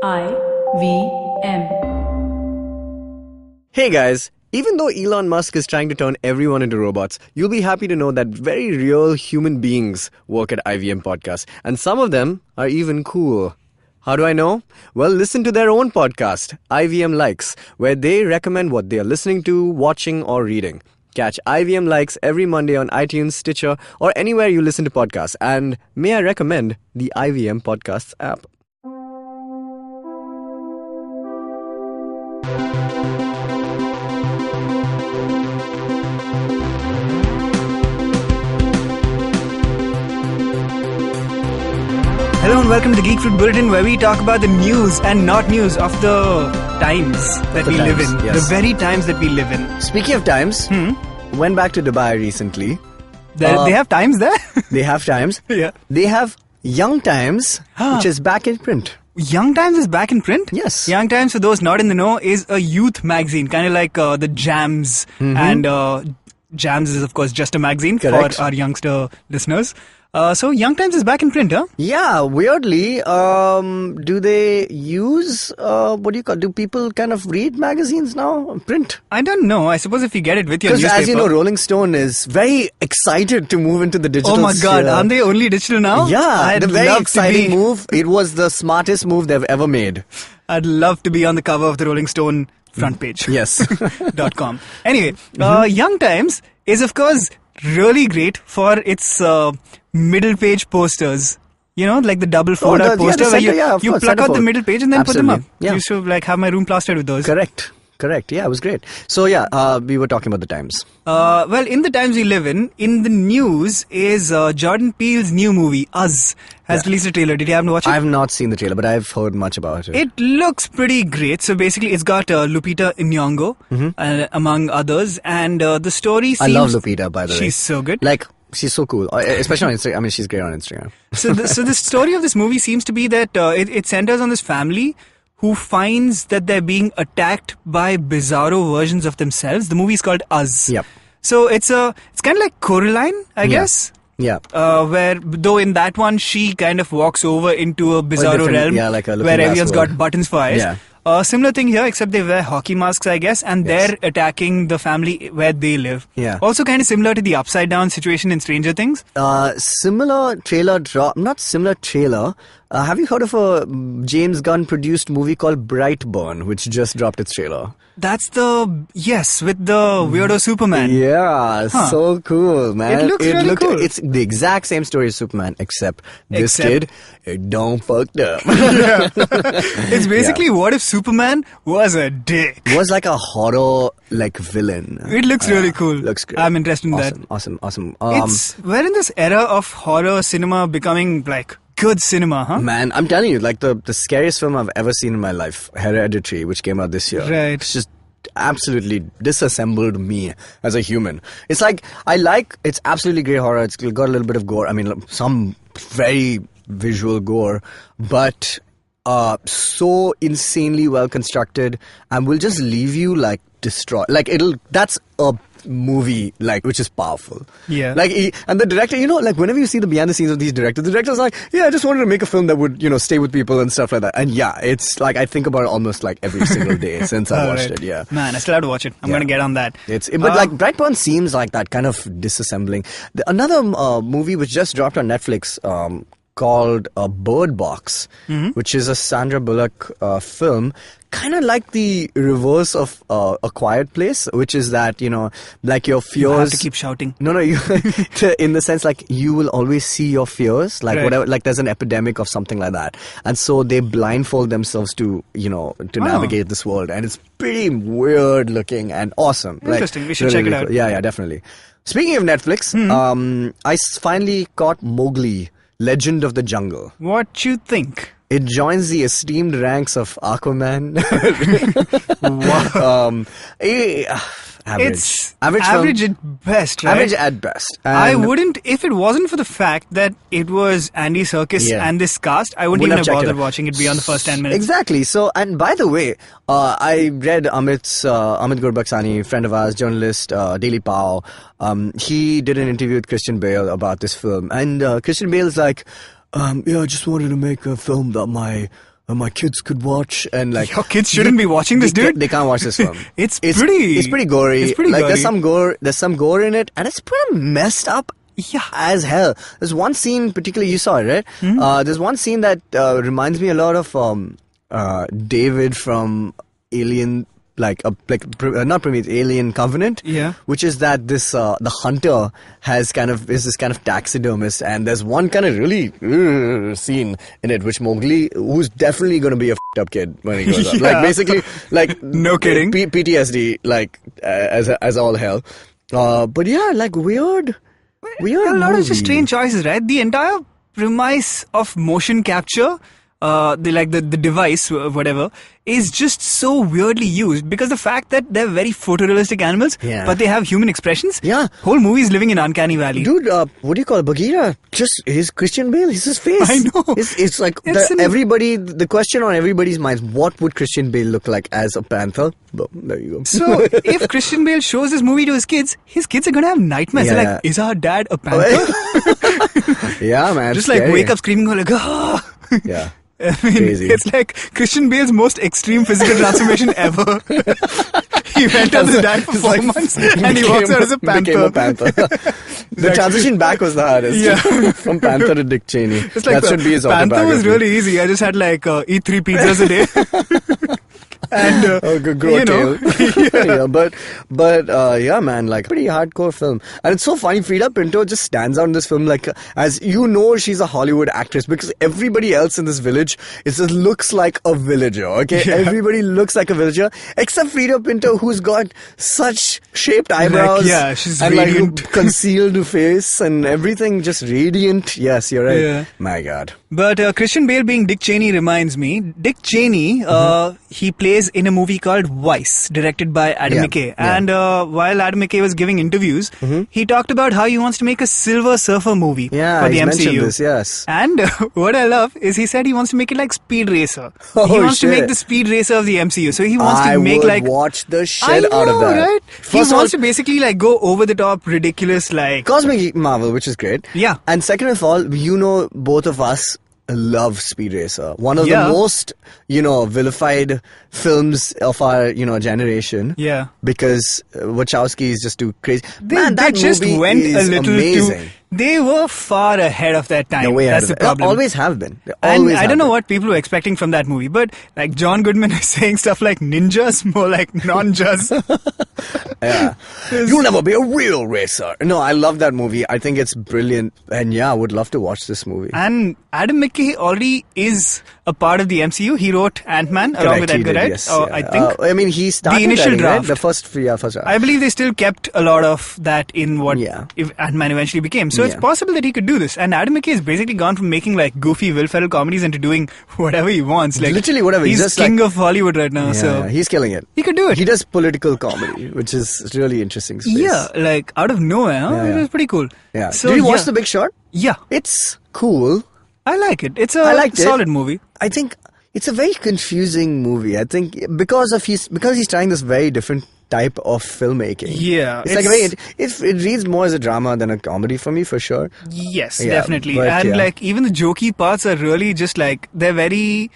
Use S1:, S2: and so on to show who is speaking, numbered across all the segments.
S1: IVM.
S2: Hey guys, even though Elon Musk is trying to turn everyone into robots, you'll be happy to know that very real human beings work at IVM Podcast, and some of them are even cool. How do I know? Well, listen to their own podcast, IVM Likes, where they recommend what they are listening to, watching, or reading. Catch IVM Likes every Monday on iTunes, Stitcher, or anywhere you listen to podcasts. And may I recommend the IVM Podcasts app.
S3: Hello and welcome to the Geek Bulletin, where we talk about the news and not news of the times that we live in.
S2: Yes.
S3: The very times that we live in.
S2: Speaking of times, went back to Dubai recently.
S3: They have times there?
S2: They have times.
S3: Yeah.
S2: They have Young Times, which is back in print.
S3: Young Times is back in print?
S2: Yes.
S3: Young Times, for those not in the know, is a youth magazine, kind of like the Jams. And Jams is, of course, just a magazine.
S2: Correct.
S3: For our youngster listeners. So Young Times is back in print, huh?
S2: Yeah, weirdly, do they use, do people kind of read magazines now? Print?
S3: I don't know. I suppose if you get it with your newspaper.
S2: Because as you know, Rolling Stone is very excited to move into the digital
S3: Oh my god,
S2: sphere.
S3: aren't they only digital now?
S2: Yeah, the very
S3: love
S2: exciting move. It was the smartest move they've ever made.
S3: I'd love to be on the cover of the Rolling Stone front page.
S2: Yes.
S3: .com. Anyway, Young Times is, of course, really great for its middle page posters. You know, like the double fold-out poster where you pluck out the middle page and then put them up.
S2: Yeah.
S3: I used to have my room plastered with those.
S2: Correct. Yeah, it was great. So yeah, we were talking about the times.
S3: Well, in the times we live in the news is Jordan Peele's new movie, Us, has released a trailer. Did you happen to watch it?
S2: I have not seen the trailer, but I've heard much about it.
S3: It looks pretty great. So basically, it's got Lupita Nyong'o, among others, and the story seems...
S2: I love Lupita, by the way.
S3: She's so good.
S2: Like, she's so cool, especially on Instagram. I mean, she's great on Instagram.
S3: So the story of this movie seems to be that it centers on this family who finds that they're being attacked by bizarro versions of themselves. The movie is called Us.
S2: Yep.
S3: So it's kind of like Coraline, I guess.
S2: Yeah.
S3: Where, though in that one, she kind of walks over into a bizarro realm
S2: like a
S3: where everyone's
S2: world.
S3: got buttons for eyes.
S2: Yeah.
S3: Similar thing here, except they wear hockey masks, I guess, and they're attacking the family where they live.
S2: Yeah.
S3: Also kind of similar to the upside down situation in Stranger Things.
S2: Similar trailer drop. Not similar trailer. Have you heard of a James Gunn produced movie called Brightburn, which just dropped its trailer?
S3: That's with the weirdo Superman.
S2: Yeah, so cool, man.
S3: It looks really cool.
S2: It's the exact same story as Superman, except this kid, it don't fucked up.
S3: It's basically what if Superman was a dick?
S2: Was like a horror villain.
S3: It looks really cool.
S2: Looks great.
S3: I'm interested in that.
S2: Awesome.
S3: We're in this era of horror cinema becoming good cinema, huh?
S2: Man, I'm telling you, the scariest film I've ever seen in my life, Hereditary, which came out this year.
S3: Right.
S2: It's just absolutely disassembled me as a human. It's it's absolutely great horror. It's got a little bit of gore. I mean, some very visual gore, but so insanely well constructed, and will just leave you distraught. That's a movie which is powerful.
S3: Yeah.
S2: And the director, whenever you see the behind the scenes of these directors, the director's like, yeah, I just wanted to make a film that would, stay with people and stuff like that. And yeah, it's I think about it almost every single day since I watched it. Yeah.
S3: Man, I still have to watch it. I'm going to get on that.
S2: But Brightburn seems like that kind of disassembling. Another movie which just dropped on Netflix, called Bird Box, which is a Sandra Bullock film, kind of like the reverse of A Quiet Place, which is that, your fears...
S3: You have to keep shouting.
S2: No, you in the sense you will always see your fears, whatever, there's an epidemic of something like that. And so they blindfold themselves to navigate this world. And it's pretty weird looking and awesome.
S3: Interesting. We should check it out.
S2: Cool. Yeah, definitely. Speaking of Netflix, I finally caught Mowgli, Legend of the Jungle.
S3: What you think?
S2: It joins the esteemed ranks of Aquaman.
S3: Wow.
S2: Average.
S3: It's average at best, right?
S2: Average at best.
S3: I wouldn't, if it wasn't for the fact that it was Andy Serkis and this cast, I wouldn't even have bothered watching it beyond the first 10 minutes.
S2: Exactly. So, and by the way, I read Amit Gurbaksani, friend of ours, journalist, Daily Pow. He did an interview with Christian Bale about this film. And Christian Bale is like, I just wanted to make a film that my my kids could watch, and like
S3: your kids shouldn't be watching this, dude.
S2: They can't watch this film.
S3: It's pretty
S2: gory.
S3: It's pretty
S2: like
S3: gory.
S2: there's some gore in it, and it's pretty messed up.
S3: Yeah,
S2: as hell. There's one scene particularly, you saw it, right?
S3: Mm-hmm.
S2: There's one scene that reminds me a lot of David from Alien, not Prometheus, Alien Covenant.
S3: Yeah.
S2: Which is that this the hunter is this kind of taxidermist, and there's one kind of really scene in it which Mowgli, who's definitely going to be a f***ed up kid when he grows up.
S3: Yeah.
S2: Like basically, like
S3: no kidding,
S2: PTSD, like as all hell. But yeah, like weird.
S3: A lot of just strange choices, right? The entire premise of motion capture, the device, whatever, is just so weirdly used, because the fact that they're very photorealistic animals, but they have human expressions.
S2: Yeah.
S3: Whole movie is living in Uncanny Valley.
S2: Dude, what do you call it? Bagheera? Just his Christian Bale, it's his face.
S3: I know.
S2: It's like the question on everybody's minds, what would Christian Bale look like as a panther? Well, there you go.
S3: So, if Christian Bale shows this movie to his kids are going to have nightmares.
S2: Yeah.
S3: They're like, is our dad a panther?
S2: Yeah, man.
S3: Just like wake up screaming, like, ah!
S2: Yeah.
S3: I mean,
S2: crazy.
S3: It's like Christian Bale's most extreme physical transformation ever. He went as a dad for 4 months and he walks out as a panther.
S2: Became a panther. The transition back was the hardest.
S3: Yeah.
S2: From Panther to Dick Cheney.
S3: It's like
S2: that should be his
S3: Panther
S2: autobiography.
S3: was really easy. I just had eat 3 pizzas a day. And
S2: grow a tail. Yeah, man, like pretty hardcore film. And it's so funny, Frida Pinto just stands out in this film, like, as you know, she's a Hollywood actress, because everybody else in this village just looks like a villager. Okay, everybody looks like a villager except Frida Pinto, who's got such shaped eyebrows,
S3: she's
S2: and
S3: radiant.
S2: Concealed face and everything, just radiant. Yes, you're right.
S3: Yeah.
S2: My God.
S3: But Christian Bale being Dick Cheney reminds me, Dick Cheney, he plays in a movie called Vice, directed by Adam McKay.
S2: Yeah.
S3: And while Adam McKay was giving interviews, he talked about how he wants to make a Silver Surfer movie for the
S2: he's
S3: MCU.
S2: mentioned this, yes.
S3: And what I love is he said he wants to make it like Speed Racer.
S2: Oh,
S3: he wants to
S2: shit.
S3: make the Speed Racer of the MCU. So he wants to make
S2: I would watch the shit out of that.
S3: Right? He wants to basically go over the top, ridiculous,
S2: Cosmic Marvel, which is great.
S3: Yeah.
S2: And second of all, both of us love Speed Racer. One of the most, vilified films of our, generation.
S3: Yeah.
S2: Because Wachowski is just too crazy.
S3: They just went a little
S2: amazing.
S3: too... They were far ahead of that time. That's the problem.
S2: They always have been.
S3: And I don't know what people were expecting from that movie, but John Goodman is saying stuff like ninjas, more like non-jas.
S2: Yeah. You'll never be a real racer. No, I love that movie. I think it's brilliant. And yeah, I would love to watch this movie.
S3: And Adam McKay already is a part of the MCU. He wrote Ant-Man along with Edgar Wright.
S2: Yes,
S3: I think.
S2: He started
S3: the initial draft.
S2: Right? The first draft.
S3: I believe they still kept a lot of that in what Ant-Man eventually became. So it's possible that he could do this. And Adam McKay has basically gone from making goofy Will Ferrell comedies into doing whatever he wants.
S2: Literally whatever.
S3: He's just king of Hollywood right now. So
S2: he's killing it.
S3: He could do it.
S2: He does political comedy, which is really interesting space.
S3: Yeah, out of nowhere. It was pretty cool.
S2: Yeah.
S3: So,
S2: did you watch The Big Short?
S3: Yeah.
S2: It's cool.
S3: I like it. It's a solid movie.
S2: I think it's a very confusing movie. I think because he's trying this very different type of filmmaking.
S3: Yeah.
S2: It reads more as a drama than a comedy for me, for sure.
S3: Yes, definitely. And even the jokey parts are really just they're very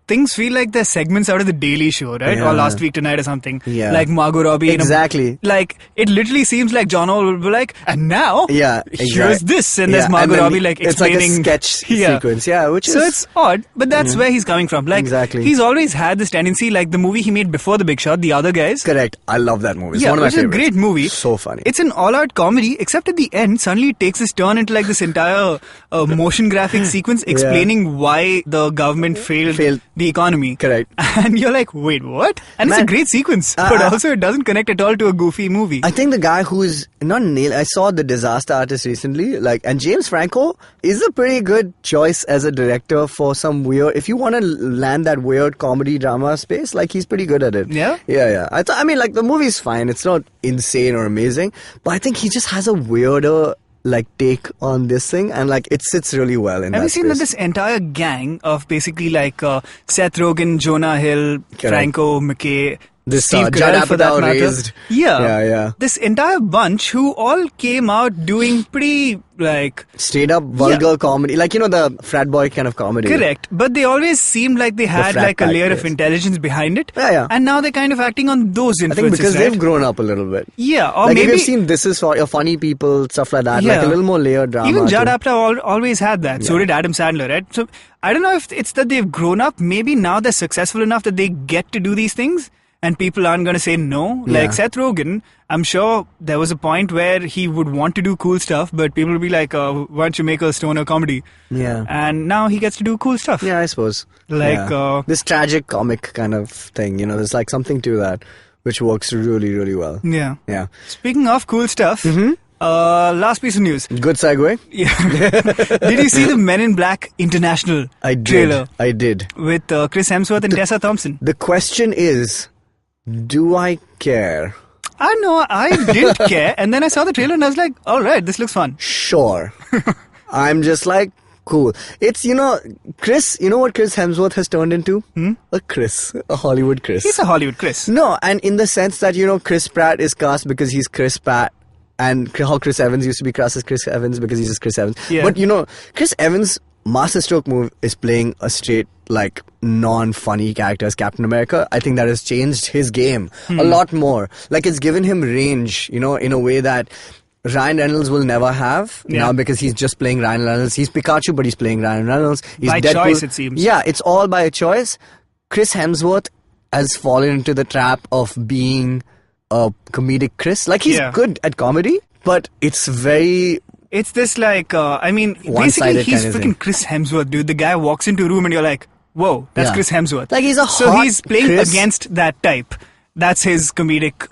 S3: things feel like they're segments out of The Daily Show, right? Or Last Week Tonight or something.
S2: Yeah.
S3: Like Margot Robbie.
S2: Exactly.
S3: It literally seems like John Hall will be like, and now, here's this. And there's Margot Robbie explaining.
S2: It's like a sketch sequence. Yeah,
S3: So it's odd, but that's where he's coming from.
S2: Exactly.
S3: He's always had this tendency, the movie he made before The Big Short, The Other Guys.
S2: Correct. I love that movie. It's one of my favorites.
S3: It's a great movie.
S2: So funny.
S3: It's an all-out comedy, except at the end, suddenly it takes this turn into this entire motion graphic sequence explaining why the government failed the economy.
S2: Correct.
S3: And you're like, wait, what? And it's a great sequence, but also it doesn't connect at all to a goofy movie.
S2: I think the guy who's I saw The Disaster Artist recently, and James Franco is a pretty good choice as a director for some weird, if you want to land that weird comedy drama space, he's pretty good at it.
S3: Yeah?
S2: Yeah. The movie's fine. It's not insane or amazing, but I think he just has a weirder take on this thing, and it sits really well in that
S3: Have you seen
S2: space.
S3: that this entire gang of basically Seth Rogen, Jonah Hill, Franco, McKay,
S2: This
S3: Steve
S2: Judd
S3: Carell for that
S2: Apatow
S3: matter.
S2: raised.
S3: Yeah. This entire bunch who all came out doing pretty
S2: straight up vulgar comedy, like the frat boy kind of comedy.
S3: Correct, but they always seemed like they had like a layer of intelligence behind it.
S2: Yeah.
S3: And now they're kind of acting on those influences.
S2: I think because
S3: right?
S2: they've grown up a little bit.
S3: Yeah, or
S2: like
S3: maybe
S2: if you've seen This Is For Your Funny People, stuff like that, like a little more layered drama.
S3: Even Judd Apatow always had that. So did Adam Sandler, right? So I don't know if it's that they've grown up. Maybe now they're successful enough that they get to do these things. And people aren't going to say no. Like Seth Rogen, I'm sure there was a point where he would want to do cool stuff, but people would be like, why don't you make a stoner comedy?
S2: Yeah.
S3: And now he gets to do cool stuff.
S2: Yeah, I suppose. This tragic comic kind of thing, there's like something to that, which works really, really well.
S3: Yeah.
S2: Yeah.
S3: Speaking of cool stuff, last piece of news.
S2: Good segue.
S3: Yeah. Did you see the Men in Black International trailer?
S2: I did.
S3: With Chris Hemsworth and Tessa Thompson.
S2: The question is, do I care?
S3: I know, I didn't care. And then I saw the trailer and I was like, all right, this looks fun.
S2: Sure. I'm just like, cool. It's, Chris, what Chris Hemsworth has turned into? A Hollywood Chris.
S3: He's a Hollywood Chris.
S2: No, and in the sense that, Chris Pratt is cast because he's Chris Pratt. And how Chris Evans used to be cast as Chris Evans because he's just Chris Evans.
S3: Yeah.
S2: But, Chris Evans' masterstroke move is playing a straight, non-funny character as Captain America. I think that has changed his game a lot more. Like, it's given him range, in a way that Ryan Reynolds will never have now because he's just playing Ryan Reynolds. He's Pikachu, but he's playing Ryan Reynolds. He's
S3: by
S2: Deadpool.
S3: Choice, it seems.
S2: Yeah, it's all by choice. Chris Hemsworth has fallen into the trap of being a comedic Chris. Like, he's good at comedy, but it's very...
S3: It's this basically he's freaking Chris Hemsworth, dude. The guy walks into a room and you're like, whoa, that's Chris Hemsworth.
S2: Like, he's
S3: So he's playing against that type. That's his comedic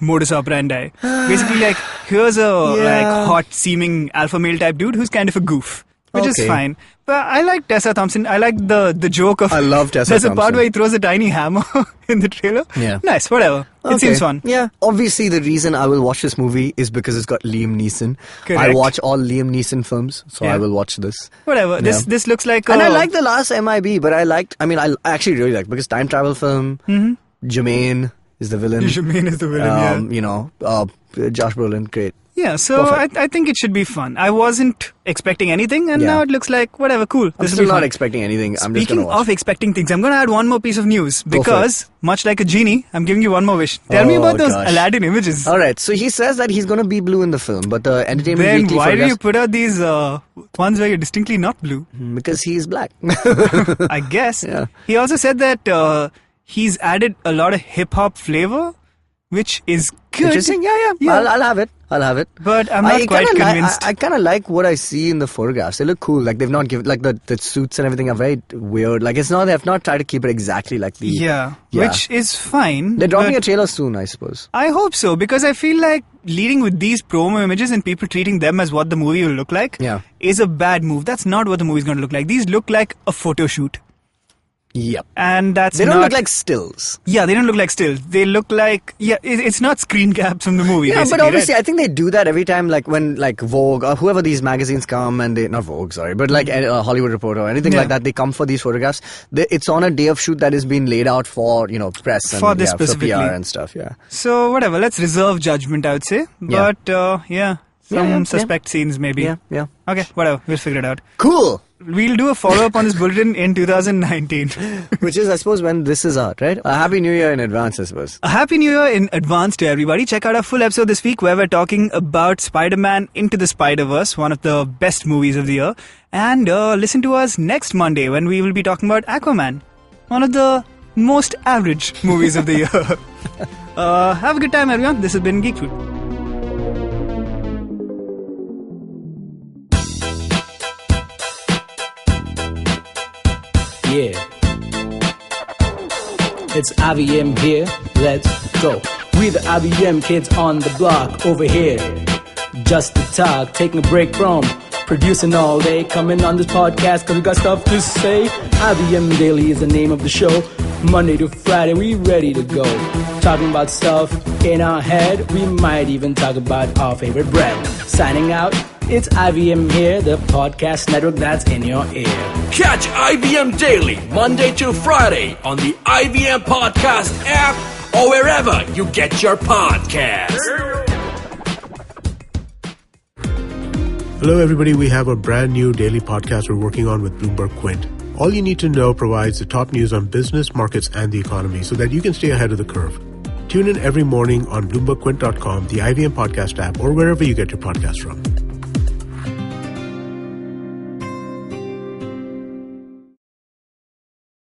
S3: modus operandi. Basically, here's a hot seeming alpha male type dude who's kind of a goof. Which is fine. But I like Tessa Thompson. I like the joke of...
S2: I love Tessa
S3: There's
S2: Thompson.
S3: a part where he throws a tiny hammer in the trailer.
S2: Yeah.
S3: Nice, whatever. It seems fun.
S2: Yeah. Obviously, the reason I will watch this movie is because it's got Liam Neeson.
S3: Correct.
S2: I watch all Liam Neeson films, so I will watch this.
S3: Whatever.
S2: Yeah.
S3: This looks like...
S2: And I like the last MIB, but I actually really liked because time travel film, Jermaine is the villain.
S3: Jermaine is the villain,
S2: Josh Brolin, great.
S3: Yeah, so I think it should be fun. I wasn't expecting anything, and now it looks like, whatever, cool.
S2: I'm still not expecting anything. I'm just going to watch.
S3: Speaking of expecting things, I'm going to add one more piece of news. Because, much like a genie, I'm giving you one more wish. Tell me about those Alladin images.
S2: Alright, so he says that he's going to be blue in the film, but the Entertainment
S3: Then
S2: Weekly
S3: why do you put out these ones where you're distinctly not blue?
S2: Because he's black.
S3: I guess.
S2: Yeah.
S3: He also said that he's added a lot of hip-hop flavor, which is good.
S2: Interesting, yeah. I'll have it.
S3: But I'm not quite convinced.
S2: I kind of like what I see in the photographs. They look cool. Like, they've not given... Like, the suits and everything are very weird. Like, it's not... They have not tried to keep it exactly like the...
S3: Yeah. Which is fine.
S2: They're dropping a trailer soon, I suppose.
S3: I hope so, because I feel like leading with these promo images and people treating them as what the movie will look like is a bad move. That's not what the movie's going to look like. These look like a photo shoot.
S2: Yep.
S3: And
S2: they don't look like stills.
S3: Yeah, they don't look like stills. They look like... Yeah, it's not screen caps from the movie.
S2: Yeah, but obviously,
S3: right?
S2: I think they do that every time, like when Vogue or whoever these magazines come and they... Not Vogue, sorry, but like Hollywood Reporter or anything like that, they come for these photographs. It's on a day of shoot that is being laid out for, press and
S3: for this specifically.
S2: For PR and stuff,
S3: So, whatever, let's reserve judgment, I would say. But, some suspect scenes maybe.
S2: Yeah.
S3: Okay, whatever, we'll figure it out.
S2: Cool!
S3: We'll do a follow-up on this bulletin in 2019.
S2: Which is, I suppose, when this is out, right? A Happy New Year in advance, I suppose.
S3: A Happy New Year in advance to everybody. Check out our full episode this week where we're talking about Spider-Man Into the Spider-Verse, one of the best movies of the year. And listen to us next Monday when we will be talking about Aquaman, one of the most average movies of the year. Have a good time, everyone. This has been Geek Food.
S1: Yeah, it's IVM here, let's go. We the IVM kids on the block over here. Just to talk, taking a break from producing all day. Coming on this podcast cause we got stuff to say. IVM Daily is the name of the show. Monday to Friday, we ready to go. Talking about stuff in our head. We might even talk about our favorite bread. Signing out, it's IVM here, the podcast network that's in your ear.
S4: Catch IVM Daily Monday to Friday on the IVM Podcast app or wherever you get your podcasts.
S5: Hello, everybody. We have a brand new daily podcast we're working on with Bloomberg Quint. All you need to know provides the top news on business, markets, and the economy so that you can stay ahead of the curve. Tune in every morning on BloombergQuint.com, the IVM podcast app, or wherever you get your podcast from.